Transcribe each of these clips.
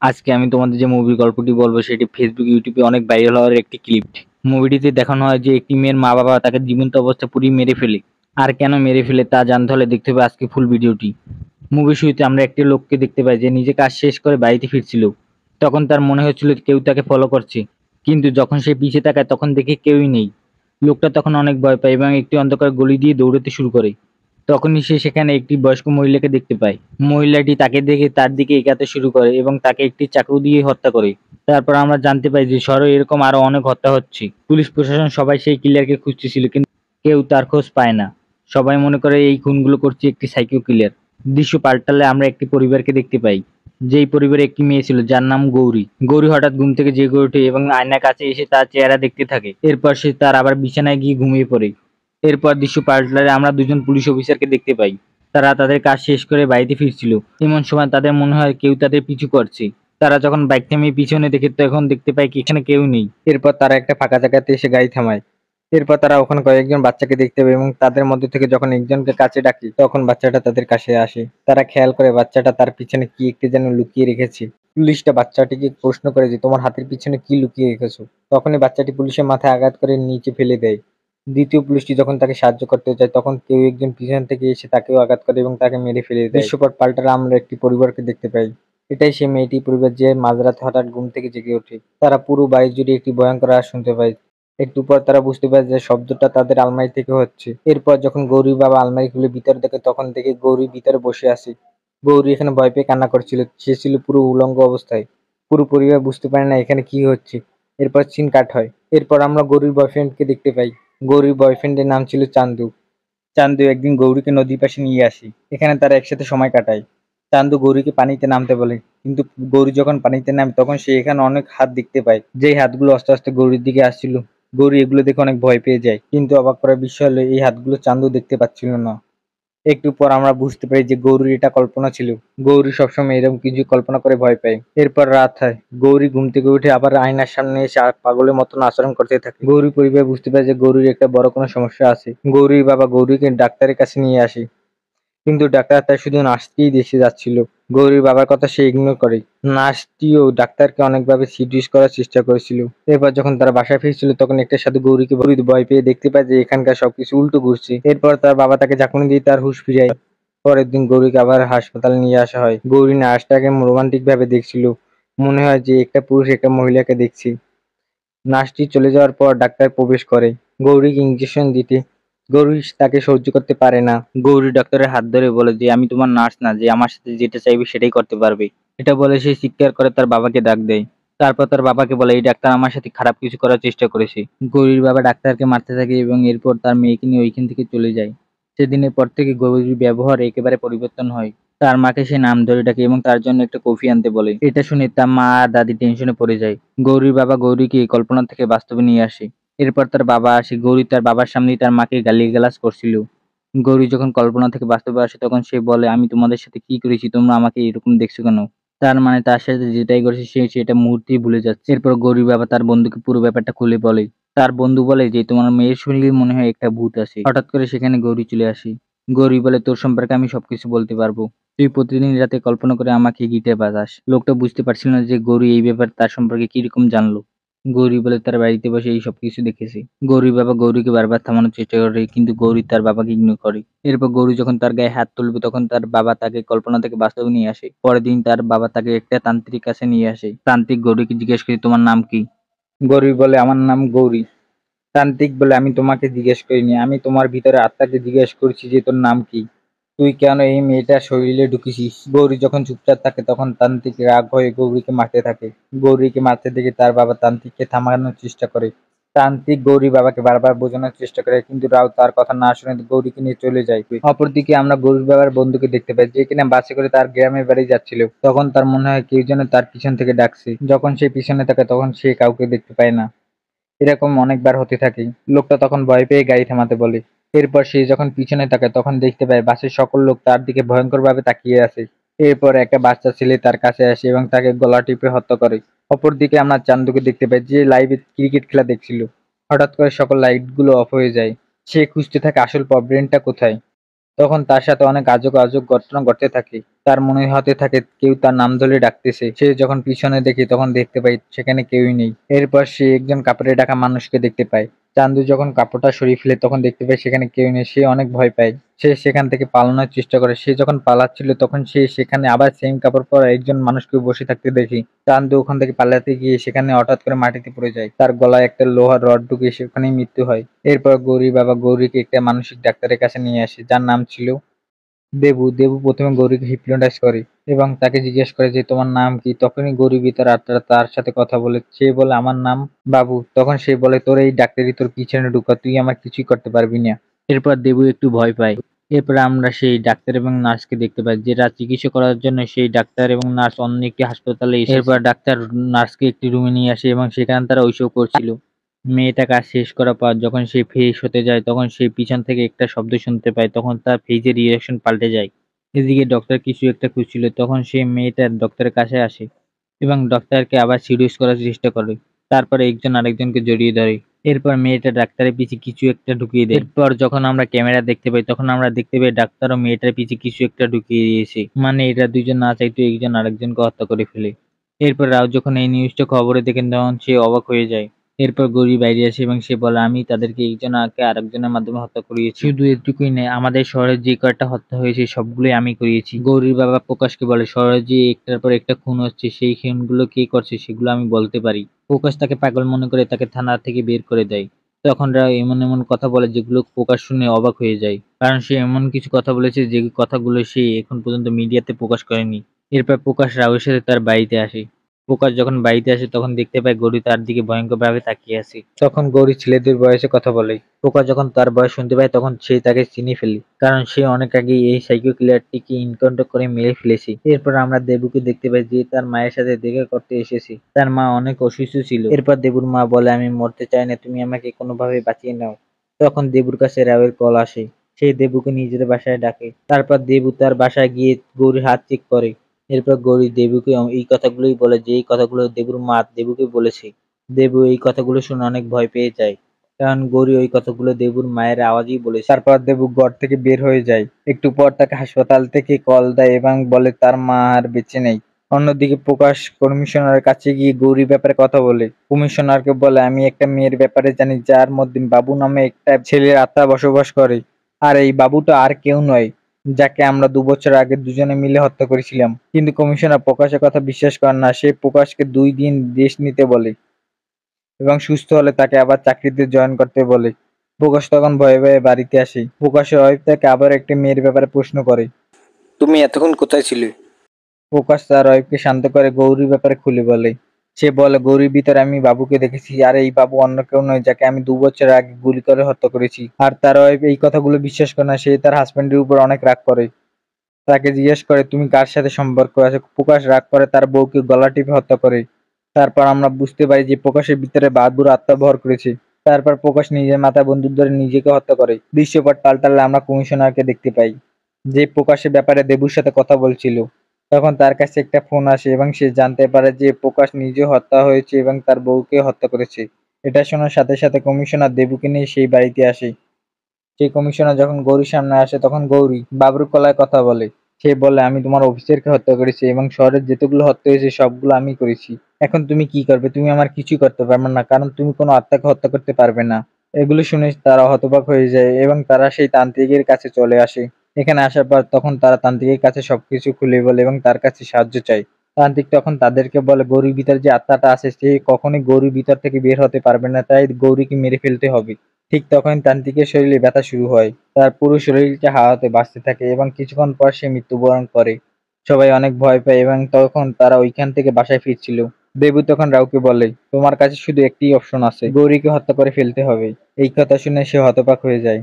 আজকে আমি তোমাদের যে মুভির গল্পটি বলবো সেটি ফেসবুক ইউটিউবে অনেক ভাইরাল হওয়ার একটি ক্লিপ। মুভিটিতে দেখানো হয় যে একটি মেয়ের মা বাবা তাকে জীবন্ত অবস্থা পুড়িয়ে মেরে ফেলে। আর কেন মেরে ফেলে তা জানতে হলে দেখতে হবে আজকে ফুল ভিডিওটি। মুভির শুরুতে আমরা একটি লোককে দেখতে পাই যে নিজে কাজ শেষ করে বাড়িতে ফিরছিল। তখন তার মনে হচ্ছিল কেউ তাকে ফলো করছে, কিন্তু যখন সে পিছে তাকায় তখন দেখে কেউই নেই। লোকটা তখন অনেক ভয় পায় এবং একটি অন্ধকার গলি দিয়ে দৌড়াতে শুরু করে। তখনই সে সেখানে একটি বয়স্ক মহিলাকে দেখতে পায়। মহিলাটি তাকে দেখে তার দিকে এগাতে শুরু করে এবং তাকে একটি চাকু দিয়ে হত্যা করে। তারপর আমরা জানতে পাই যে শহরে এরকম আরো অনেক হত্যা হচ্ছে। পুলিশ প্রশাসন সবাই সেই কিলারকে খুঁজতেছিল, কিন্তু কেউ তার খোঁজ পায় না। সবাই মনে করে এই খুনগুলো করছে একটি সাইকো কিলার। দৃশ্য পাল্টালে আমরা একটি পরিবারকে দেখতে পাই। যেই পরিবারে একটি মেয়ে ছিল যার নাম গৌরী। গৌরী হঠাৎ ঘুম থেকে জেগে ওঠে এবং আয়নার কাছে এসে তার চেহারা দেখতে থাকে। এরপর সে তার আবার বিছানায় গিয়ে ঘুমিয়ে পড়ে। এরপর দৃশ্য পাল্টালে আমরা দুজন পুলিশ অফিসারকে দেখতে পাই। তারা তাদের কাজ শেষ করে বাড়িতে ফিরছিল। এমন সময় তাদের মনে হয় কেউ তাদের পিছু করছে। তারা যখন বাইক থামিয়ে পিছনে দেখে তখন দেখতে পায় কি এখানে কেউ নেই। এরপর তারা একটা ফাঁকা জায়গাতে এসে গাড়ি থামায়। এরপর তারা ওখানে কয়েকজন বাচ্চাকে দেখতে পায় এবং তাদের মধ্যে থেকে যখন একজনকে কাছে ডাকি তখন বাচ্চাটা তাদের কাছে আসে। তারা খেয়াল করে বাচ্চাটা তার পিছনে কি একটি যেন লুকিয়ে রেখেছে। পুলিশটা বাচ্চাটিকে প্রশ্ন করে যে তোমার হাতের পিছনে কি লুকিয়ে রেখেছো। তখনই বাচ্চাটি পুলিশের মাথায় আঘাত করে নিচে ফেলে দেয়। দ্বিতীয় পুলিশটি যখন তাকে সাহায্য করতে যায় তখন কেউ একজন পিছন থেকে এসে তাকেও আঘাত করে এবং তাকে মেরে ফেলে দেয়। দৃশ্যপট পাল্টালে আমরা একটি পরিবারকে দেখতে পাই। এটাই সেই মেয়েটি পরিবার যে মাঝরাতে হঠাৎ ঘুম থেকে জেগে ওঠে। তারা পুরো বাড়ি জুড়ে একটি ভয়ঙ্কর আওয়াজ শুনতে পায়। একটু পর তারা বুঝতে পারে যে শব্দটা তাদের আলমারি থেকে হচ্ছে। এরপর যখন গৌরীর বাবা আলমারি খুলে ভিতরে দেখে তখন দেখে গৌরী ভিতরে বসে আছে। গৌরী এখানে ভয় পেয়ে কান্না করছিল। সে ছিল পুরো উলঙ্গ অবস্থায়। পুরো পরিবার বুঝতে পারে না এখানে কি হচ্ছে। এরপর সিন কাট হয়। এরপর আমরা গৌরীর বয়ফ্রেন্ডকে দেখতে পাই। গৌরীর বয়ফ্রেন্ডের নাম ছিল চান্দু। চান্দু একদিন গৌরীকে নদীর পাশে নিয়ে আসে। এখানে তারা একসাথে সময় কাটায়। চান্দু গৌরীকে পানিতে নামতে বলে, কিন্তু গৌরী যখন পানিতে নামে তখন সে এখানে অনেক হাত দেখতে পায়, যেই হাতগুলো আস্তে আস্তে গৌরীর দিকে আসছিল। গৌরী এগুলো দেখে অনেক ভয় পেয়ে যায়, কিন্তু অবাক করার বিষয় হলো এই হাতগুলো চান্দু দেখতে পাচ্ছিল না। একটু পর আমরা বুঝতে পারি যে গৌরীর এটা কল্পনা ছিল। গৌরী সবসময় এরকম কিছু কল্পনা করে ভয় পায়। এরপর রাত হয়। গৌরী ঘুম থেকে উঠে আবার আয়নার সামনে এসে পাগলের মতন আচরণ করতে থাকে। গৌরী পরিবার বুঝতে পারে যে গৌরীর একটা বড় কোনো সমস্যা আছে। গৌরীর বাবা গৌরীকে ডাক্তারের কাছে নিয়ে আসে, কিন্তু ডাক্তার তার শুধু নার্সকেই দেখে যাচ্ছিল। গৌরীর বাবার কথা সে ইগনোর করে। নার্সটিও ডাক্তারকে অনেকভাবে সিডিউস করার চেষ্টা করেছিল। এরপর যখন তারা বাসায় ফিরছিল তখন একটা সাধু গৌরীকে ভয় পেয়ে দেখতে পায় যে এখানকার সবকিছু উল্টো ঘুরছে। এরপর তার বাবা তাকে ঝাঁকুনি দিয়ে তার হুঁশ ফিরায়। পরের দিন গৌরীকে আবার হাসপাতালে নিয়ে আসা হয়। গৌরী নার্সটাকে রোমান্টিক ভাবে দেখছিল। মনে হয় যে একটা পুরুষ একটা মহিলাকে দেখছি। নার্সটি চলে যাওয়ার পর ডাক্তার প্রবেশ করে গৌরীকে ইঞ্জেকশন দিতে। গৌরী তাকে সহ্য করতে পারে না। গৌরী ডাক্তারের হাত ধরে বলে যে আমি তোমার নার্স না যে আমার সাথে যেটা চাইবে সেটাই করতে পারবে। এটা বলে সে চিৎকার করে তার বাবাকে ডাক দেয়। তারপর তার বাবাকে বলে এই ডাক্তার আমার সাথে খারাপ কিছু করার চেষ্টা করেছে। গৌরীর বাবা ডাক্তারকে মারতে থাকে এবং এরপর তার মেয়েকে নিয়ে ওইখান থেকে চলে যায়। সেদিনের পর থেকে গৌরীর ব্যবহার একেবারে পরিবর্তন হয়। তার মাকে সে নাম ধরে ডাকে এবং তার জন্য একটা কফি আনতে বলে। এটা শুনে তার মা আর দাদি টেনশনে পড়ে যায়। গৌরীর বাবা গৌরীকে কল্পনা থেকে বাস্তবে নিয়ে আসে। এরপর তার বাবা আসে। গৌরী তার বাবার সামনেই তার মাকে গালিগালাজ করছিল। গৌরী যখন কল্পনা থেকে বাস্তবে আসে তখন সে বলে আমি তোমাদের সাথে কি করেছি তোমরা আমাকে এরকম দেখছো কেন। তার মানে তার সাথে যেটাই করেছে সে সেটা মুহূর্তেই ভুলে যাচ্ছে। এরপর গৌরীর বাবা তার বন্ধুকে পুরো ব্যাপারটা খুলে বলে। তার বন্ধু বলে যে তোমার মেয়ের শরীরে মনে হয় একটা ভূত আছে। হঠাৎ করে সেখানে গৌরী চলে আসে। গৌরী বলে তোর সম্পর্কে আমি সবকিছু বলতে পারবো। তুই প্রতিদিন রাতে কল্পনা করে আমাকে গিটে বাজাস। লোকটা বুঝতে পারছিল না যে গৌরী এই ব্যাপারে তার সম্পর্কে কিরকম জানলো। গৌরী বলে তার বাড়িতে বসে এই সবকিছু দেখেছে। গৌরীর বাবা গৌরীকে বারবার থামানোর চেষ্টা করে, কিন্তু গৌরী তার বাবাকে ইগনোর করে। এরপর গৌরী যখন তার গায়ে হাত তুলবে তখন তার বাবা তাকে কল্পনা থেকে বাস্তবে নিয়ে আসে। পরের দিন তার বাবা তাকে একটা তান্ত্রিক কাছে নিয়ে আসে। তান্ত্রিক গৌরীকে জিজ্ঞেস করে তোমার নাম কি। গৌরী বলে আমার নাম গৌরী। তান্ত্রিক বলে আমি তোমাকে জিজ্ঞেস করিনি, আমি তোমার ভিতরে আত্মাকে জিজ্ঞেস করছি যে তোর নাম কি। তুই কেন এই মেয়েটার শরীরে ঢুকেছিস। গৌরী যখন চুপচাপ থাকে তখন তান্ত্রিক রাগ হয়ে গৌরীকে মারতে থাকে। গৌরীকে মারতে দেখে তার বাবা তান্ত্রিককে থামানোর চেষ্টা করে। তান্ত্রিক গৌরী বাবাকে বারবার বোঝানোর চেষ্টা করে, কিন্তু রাও তার কথা না শুনে গৌরীকে নিয়ে চলে যায়। অপরদিকে আমরা গৌরীর বাবার বন্ধুকে দেখতে পাই, যে কিনা বাসে করে তার গ্রামের বাড়ি যাচ্ছিল। তখন তার মনে হয় কেউ যেন তার পিছন থেকে ডাকছে। যখন সে পিছনে থাকে তখন সে কাউকে দেখতে পায় না। এরকম অনেকবার হতে থাকে। লোকটা তখন ভয় পেয়ে গাড়ি থামাতে বলে। এরপর সে যখন পিছনে তাকায় তখন দেখতে পায় বাসের সকল লোক তার দিকে ভয়ঙ্করভাবে তাকিয়ে আছে। এরপর একটা বাচ্চা ছেলে তার কাছে আসে এবং তাকে গলা টিপে হত্যা করে। অপরদিকে আমরা চান্দুকে দেখতে পাই, যে লাইভে ক্রিকেট খেলা দেখছিল। হঠাৎ করে সকল লাইটগুলো অফ হয়ে যায়। সে খুঁজতে থাকে আসল প্রবলেমটা কোথায়। তখন তার সাথে অনেক আজব আজব ঘটনা ঘটতে থাকে। তার মনে হতে থাকে কেউ তার নাম ধরে ডাকতেছে। সে যখন পিছনে দেখে তখন দেখতে পায় সেখানে কেউই নেই। এরপর সে একজন কাপড়ে ঢাকা মানুষকে দেখতে পায়। চান্দু যখন কাপড়টা সরিয়ে ফেলে তখন দেখতে পায় সেখানে কেউ নেই। সে অনেক ভয় পায়। সে সেখান থেকে পালানোর চেষ্টা করে। সে যখন পালাচ্ছিল তখন সে সেখানে আবার সেম কাপড় পরা একজন মানুষকে বসে থাকতে দেখে। চান্দু ওখান থেকে পালাতে গিয়ে সেখানে হঠাৎ করে মাটিতে পড়ে যায়। তার গলায় একটা লোহার রড ঢুকে সেখানেই মৃত্যু হয়। এরপর গৌরীর বাবা গৌরীকে একটা মানসিক ডাক্তারের কাছে নিয়ে আসে, যার নাম ছিল দেবু। দেবু প্রথমে গৌরীকে হিপনোটাইজ করে এবং তাকে জিজ্ঞেস করে যে তোমার নাম কি। তখনই গৌরী তার আত্মারা তার সাথে কথা বলে। সে বলে আমার নাম বাবু। তখন সে বলে তোর এই ডাক্তারি তোর পিছনে ঢুকা, তুই আমার কিছুই করতে পারবি না। এরপর দেবু একটু ভয় পায়। এরপর আমরা সেই ডাক্তার এবং নার্সকে দেখতে পাই, যেটা চিকিৎসা করার জন্য সেই ডাক্তার এবং নার্স অন্য একটি হাসপাতালে এসেছে। এরপর ডাক্তার নার্সকে একটি রুমে নিয়ে আসে এবং সেখানে তারা ওইসব করছিল। মেয়েটা কাজ শেষ করার পর যখন সে ফ্রেশ হতে যায় তখন সে পিছন থেকে একটা শব্দ শুনতে পায়। তখন তার ফেজের রিয়াকশন পাল্টে যায়। এদিকে ডক্টর কিছু একটা খুঁজছিল। তখন সে মেয়েটা ডক্টরের কাছে আসে এবং ডক্টরকে আবার সিরিয়াস করার চেষ্টা করে। তারপরে একজন আরেকজনকে জড়িয়ে ধরে। এরপর মেয়েটা ডাক্তারের পিছে কিছু একটা ঢুকিয়ে দেয়। এরপর যখন আমরা ক্যামেরা দেখতে পাই তখন আমরা দেখতে পাই ডাক্তারও মেয়েটার পিছে কিছু একটা ঢুকিয়ে দিয়েছে। মানে এরা দুজন না চাইতো একজন আরেকজনকে হত্যা করে ফেলে। এরপর রাও যখন এই নিউজটা খবরে দেখেন তখন সে অবাক হয়ে যায়। এরপর গৌরী বাইরে আসে এবং সে বলে আমি তাদেরকে একজনকে আরেকজনের মাধ্যমে হত্যা করিয়েছি। শুধু এটুকুই নয়, আমাদের শহরে যে কয়টা হত্যা হয়েছে সবগুলোই আমি করিয়েছি। গৌরীর বাবা প্রকাশকে বলে শহরে যে একটার পর একটা খুন হচ্ছে সেই খুনগুলো কে করছে সেগুলো আমি বলতে পারি। প্রকাশ তাকে পাগল মনে করে তাকে থানা থেকে বের করে দেয়। তখন রাও এমন এমন কথা বলে যেগুলো প্রকাশ শুনে অবাক হয়ে যায়, কারণ সে এমন কিছু কথা বলেছে যে কথাগুলো সে এখন পর্যন্ত মিডিয়াতে প্রকাশ করেনি। এরপর প্রকাশ রাওয়ের সাথে তার বাড়িতে আসে। প্রকাশ যখন বাড়িতে আসে তখন দেখতে পায় গৌরী তার দিকে ভয়ঙ্করভাবে তাকিয়ে আছে। তখন গৌরী ছেলেদের বয়সে কথা বলে। প্রকাশ যখন তার বয়স শুনতে পায় তখন সে তাকে চিনে ফেলে, কারণ সে অনেক আগে এই সাইকো কিলারটিকে এনকাউন্টার করে মেরে ফেলেছে। এরপর আমরা দেবুকে দেখতে পাই যে তার মায়ের সাথে দেখা করতে এসেছে। তার মা অনেক অসুস্থ ছিল। এরপর দেবুর মা বলে আমি মরতে চাই না, তুমি আমাকে কোনোভাবে বাঁচিয়ে নাও। তখন দেবুর কাছে রাওয়ের কল আসে। সে দেবুকে নিজের বাসায় ডাকে। তারপর দেবু তার বাসায় গিয়ে গৌরীর হাত চেক করে। এরপর গৌরী দেবুকে এই কথাগুলোই বলে যে এই কথাগুলো দেবুর মা দেবুকে বলেছে। দেবু এই কথাগুলো শুনে অনেক ভয় পেয়ে যায়, কারণ গৌরী ওই কথাগুলো দেবুর মায়ের আওয়াজেই বলেছে। তারপর দেবু ঘর থেকে বের হয়ে যায়। একটু পর তাকে হাসপাতাল থেকে কল দেয় এবং বলে তার মা আর বেঁচে নেই। অন্যদিকে প্রকাশ কমিশনারের কাছে গিয়ে গৌরীর ব্যাপারে কথা বলে। কমিশনারকে বলে আমি একটা মেয়ের ব্যাপারে জানি যার মধ্যে বাবু নামে একটা ছেলের আত্মা বসবাস করে। আর এই বাবুটা আর কেউ নয়, যাকে আমরা 2 বছর আগে দুজনে মিলে হত্যা করেছিলাম। কিন্তু কমিশনার প্রকাশের কথা বিশ্বাস করে না। সে প্রকাশকে 2 দিন রেস্ট নিতে বলে এবং সুস্থ হলে তাকে আবার চাকরিতে জয়েন করতে বলে। প্রকাশ তখন ভয়ে ভয়ে বাড়িতে আসে। প্রকাশের ওয়াইফ তাকে আবার একটা মেয়ের ব্যাপারে প্রশ্ন করে, তুমি এতক্ষণ কোথায় ছিলে? প্রকাশ তার ওয়াইফকে শান্ত করে গৌরীর ব্যাপারে খুলে বলে। সে বলে গৌরীর ভিতরে আমি বাবুকে দেখেছি, আর এই বাবু অন্য কেউ নয়, যাকে আমি 2 বছর আগে গুলি করে হত্যা করেছি। আর তার ওয়াইফ এই কথাগুলো বিশ্বাস করে না। সে তার হাজবেন্ডের উপর অনেক রাগ করে। তাকে জিজ্ঞেস করে তুমি কার সাথে সম্পর্ক আছে। প্রকাশ রাগ করে তার বউকে গলা টিপে হত্যা করে। তারপর আমরা বুঝতে পারি যে প্রকাশের ভিতরে বাহাদুর আত্মা ভর করেছে। তারপর প্রকাশ নিজের মাথায় বন্দুক ধরে নিজেকে হত্যা করে। দৃশ্যপট পাল্টালে আমরা কমিশনারকে দেখতে পাই, যে প্রকাশের ব্যাপারে দেবুর সাথে কথা বলছিল। তখন তার কাছে একটা ফোন আসে এবং সে জানতে পারে যে প্রকাশ নিজে হত্যা হয়েছে এবং তার বউকে হত্যা করেছে। এটা শোনার সাথে সাথে কমিশনার দেবুকে নিয়ে সেই বাড়িতে আসে। সেই কমিশনার যখন গৌরীর সামনে আসে তখন গৌরী বাবুর গলায় কথা বলে। সে বলে আমি তোমার অফিসারকে হত্যা করেছি এবং শহরের যেতগুলো হত্যা হয়েছে সবগুলো আমি করেছি। এখন তুমি কি করবে? তুমি আমার কিছুই করতে পারবে না, কারণ তুমি কোনো আত্মাকে হত্যা করতে পারবে না। এগুলো শুনে তারা হতবাক হয়ে যায় এবং তারা সেই তান্ত্রিকের কাছে চলে আসে। এখানে আসার পর তখন তারা তান্ত্রিকের কাছে সবকিছু খুলে বলে এবং তার কাছে সাহায্য চায়। তান্ত্রিক তখন তাদেরকে বলে গৌরীর ভিতর যে আত্মাটা আছে সে কখনোই গৌরীর ভিতর থেকে বের হতে পারবে না, তাই গৌরীকে মেরে ফেলতে হবে। ঠিক তখন তান্ত্রিকের শরীরে ব্যথা শুরু হয়। তার পুরো শরীরটা হাওয়াতে ভাসতে থাকে এবং কিছুক্ষণ পর সে মৃত্যুবরণ করে। সবাই অনেক ভয় পায় এবং তখন তারা ওইখান থেকে বাসায় ফিরছিল। দেবু তখন রাউকে বলে তোমার কাছে শুধু একটি অপশন আছে, গৌরীকে হত্যা করে ফেলতে হবে। এই কথা শুনে সে হতবাক হয়ে যায়,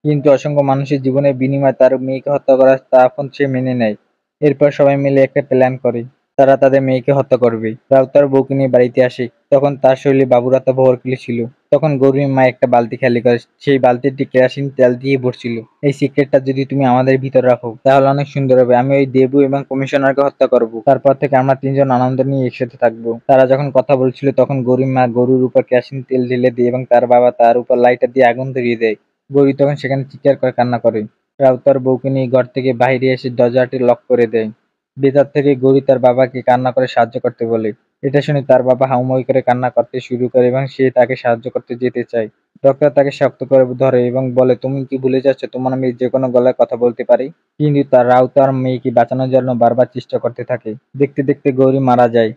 কিন্তু অসংখ্য মানুষের জীবনের বিনিময়ে তার মেয়েকে হত্যা করা তখন সে মেনে নেয়। এরপর সবাই মিলে একটা প্ল্যান করে, তারা তাদের মেয়েকে হত্যা করবে। রাও তার বউকে নিয়ে বাড়িতে আসে। তখন তার শরীরে বাবুর আত্মা ভর ছিল। তখন গৌরীর মা একটা বালতি খালি করে সেই বালতিটি কেরোসিন তেল দিয়ে ভরছিল। এই সিক্রেটটা যদি তুমি আমাদের ভিতর রাখো তাহলে অনেক সুন্দর হবে। আমি ওই দেবু এবং কমিশনারকে হত্যা করব। তারপর থেকে আমরা 3জন আনন্দ নিয়ে একসাথে থাকবো। তারা যখন কথা বলছিল তখন গৌরীর মা গরুর উপর কেরোসিন তেল ঢেলে দেয় এবং তার বাবা তার উপর লাইটার দিয়ে আগুন ধরিয়ে দেয়। গৌরী তখন সেখানে চিৎকার করে কান্না করে। রাও তার বউকে নিয়ে ঘর থেকে বাইরে এসে দরজাটি লক করে দেয়। ভেতর থেকে গৌরী তার বাবাকে কান্না করে সাহায্য করতে বলে। এটা শুনে তার বাবা হাউমাউ করে কান্না করতে শুরু করে এবং সে তাকে সাহায্য করতে যেতে চায়। ডক্টর তাকে শক্ত করে ধরে এবং বলে, তুমি কি ভুলে যাচ্ছ তোমার মেয়ে যে কোনো গলায় কথা বলতে পারে? কিন্তু তারাও তার মেয়েকে বাঁচানোর জন্য বারবার চেষ্টা করতে থাকে। দেখতে দেখতে গৌরী মারা যায়।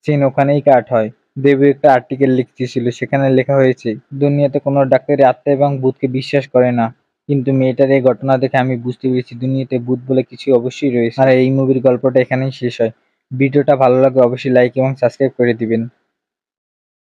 সিন ওখানেই কাট হয়। দেবী একটা আর্টিকেল লিখতেছিল, সেখানে লেখা হয়েছে, দুনিয়াতে কোনো ডাক্তারই আত্মা এবং ভূতকে বিশ্বাস করে না, কিন্তু মেয়েটার এই ঘটনা দেখে আমি বুঝতে পেরেছি দুনিয়াতে ভূত বলে কিছু অবশ্যই রয়েছে। আর এই মুভির গল্পটা এখানেই শেষ হয়। ভিডিওটা ভালো লাগলে অবশ্যই লাইক এবং সাবস্ক্রাইব করে দিবেন।